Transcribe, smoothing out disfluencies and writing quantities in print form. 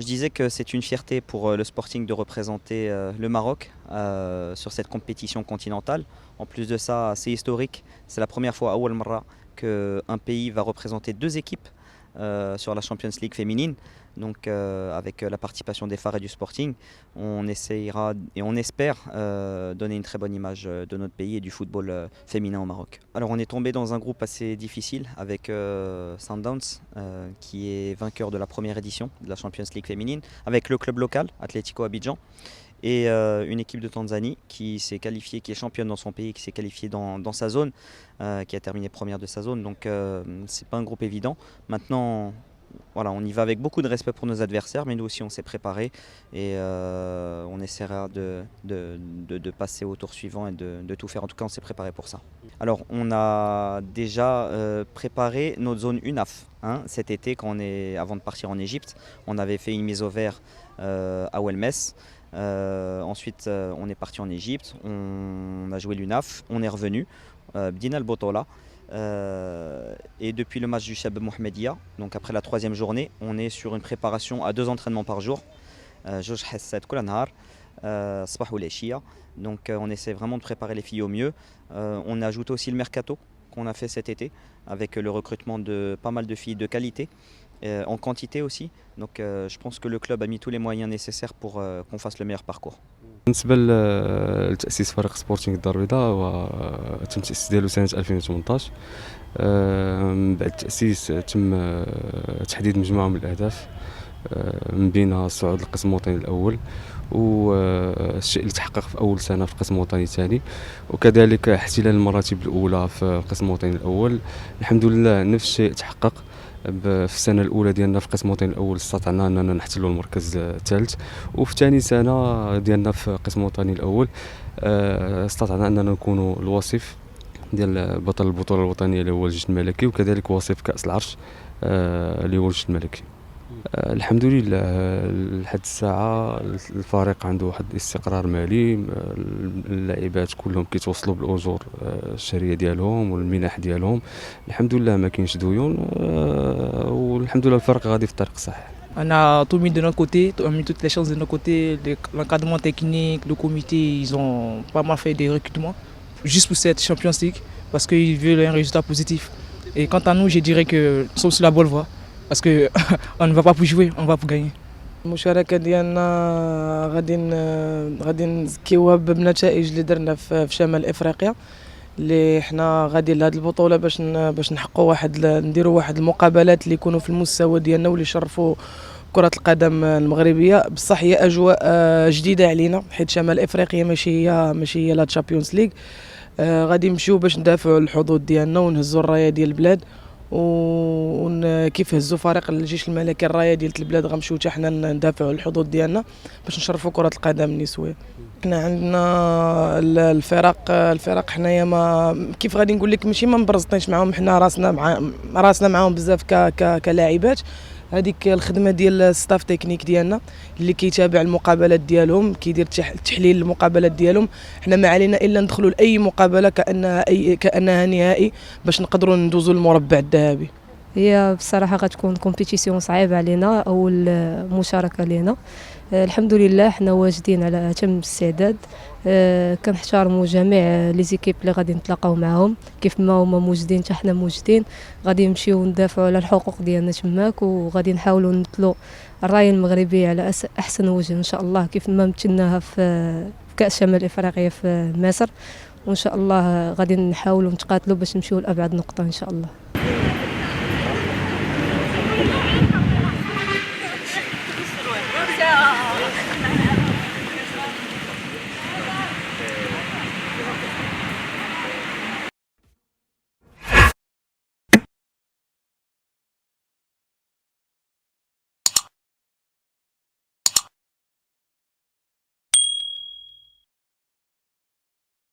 Je disais que c'est une fierté pour le Sporting de représenter le Maroc sur cette compétition continentale. En plus de ça, c'est historique. C'est la première fois à Awal Marra qu'un pays va représenter deux équipes sur la Champions League féminine. Donc avec la participation des phares et du Sporting, on essayera et on espère donner une très bonne image de notre pays et du football féminin au Maroc. Alors on est tombé dans un groupe assez difficile avec Sundowns qui est vainqueur de la première édition de la Champions League féminine, avec le club local Atlético Abidjan et une équipe de Tanzanie qui s'est qualifiée, qui est championne dans son pays, qui s'est qualifiée dans sa zone, qui a terminé première de sa zone. Donc c'est pas un groupe évident. Maintenant, voilà, on y va avec beaucoup de respect pour nos adversaires, mais nous aussi on s'est préparé et on essaiera de passer au tour suivant et de tout faire. En tout cas, on s'est préparé pour ça. Alors, on a déjà préparé notre zone UNAF cet été, avant de partir en Égypte. On avait fait une mise au vert à Ouelmes. Ensuite, on est parti en Égypte, on a joué l'UNAF, on est revenu, Bdina al Botola. Et depuis le match du Cheb Mohamedia, donc après la troisième journée, on est sur une préparation à 2 entraînements par jour. Donc on essaie vraiment de préparer les filles au mieux. On a ajouté aussi le mercato qu'on a fait cet été avec le recrutement de pas mal de filles de qualité. En quantité aussi, donc je pense que le club a mis tous les moyens nécessaires pour qu'on fasse le meilleur parcours. بالنسبة لتأسيس فريق سبورتينغ الدار البيضاء وتم التأسيس ديالو سنة 2018. من بعد التأسيس تم تحديد مجموعة من الأهداف من بينها الصعود للقسم الوطني الأول والشيء اللي تحقق في أول سنة في القسم الوطني الثاني، وكذلك احتلال المراتب الأولى في القسم الوطني الأول. الحمد لله نفس الشيء تحقق في السنة الأولى ديالنا في القسم الوطني الأول، استطعنا أننا نحتلوا المركز الثالث، وفي ثاني سنة ديالنا في القسم الوطني الأول استطعنا أننا نكونوا الوصيف ديال بطل البطولة الوطنية اللي هو الجيش الملكي، وكذلك وصيف كأس العرش اللي هو الجيش الملكي. الحمد لله لحد الساعة الفريق عنده واحد الاستقرار مالي، اللاعبات كلهم كيتوصلوا بالأجور الشهرية ديالهم والمنح ديالهم. الحمد لله ما كاينش ديون، والحمد لله الفريق غادي في الطريق الصحيح. On a tout mis de notre côté, on a mis toutes les chances de notre côté, l'encadrement technique, le comité, ils ont pas mal fait des recrutements juste pour cette Champions League parce qu'ils veulent un résultat positif. Et quant à nous, je dirais que nous sommes sur la bonne voie parce qu'on ne va pas pour jouer, on va pour gagner. المشاركة ديالنا غادي نزكيوها بنتائج اللي درنا في شمال افريقيا، اللي حنا غادي لهاد البطولة باش نحققوا نديروا واحد المقابلات اللي يكونوا في المستوى ديالنا واللي يشرفوا كرة القدم المغربية. بصح هي أجواء جديدة علينا حيت شمال افريقيا ماشي هي لا تشامبيونز ليغ. غادي نمشيو باش ندافعوا الحظوظ ديالنا ونهزوا الراية ديال البلاد، وكيف هزوا فريق الجيش الملكي الرايه ديال البلاد غنمشيو حتى حنا ندافعوا الحظوظ ديالنا باش نشرفوا كره القدم النسويه. حنا عندنا الفرق حنايا ما كيف غادي نقول لك ماشي ما مبرزطينش معاهم، حنا راسنا معاهم بزاف كلاعبات. هذيك الخدمه ديال الستاف تكنيك ديالنا اللي كيتابع المقابلات ديالهم، كيدير تحليل المقابلات ديالهم. حنا ما علينا الا ندخلوا لاي مقابله كانها نهائي باش نقدروا ندوزوا المربع الذهبي. هي بصراحه غتكون كومبيتيسيون صعيبه علينا او المشاركه لينا. الحمد لله حنا واجدين على اتم الاستعداد. كنحترموا جميع لي زيكيب اللي غادي نتلاقاو معاهم، كيف ما هما موجودين حتى حنا موجودين. غادي نمشيو ندافعوا على الحقوق ديالنا تماك، وغادي نحاولوا نمثلوا الرايه المغربيه على احسن وجه ان شاء الله، كيف ما مثلناها في كاس شمال افريقيا في مصر. وان شاء الله غادي نحاولوا نتقاتلوا باش نمشيو لابعد نقطه ان شاء الله.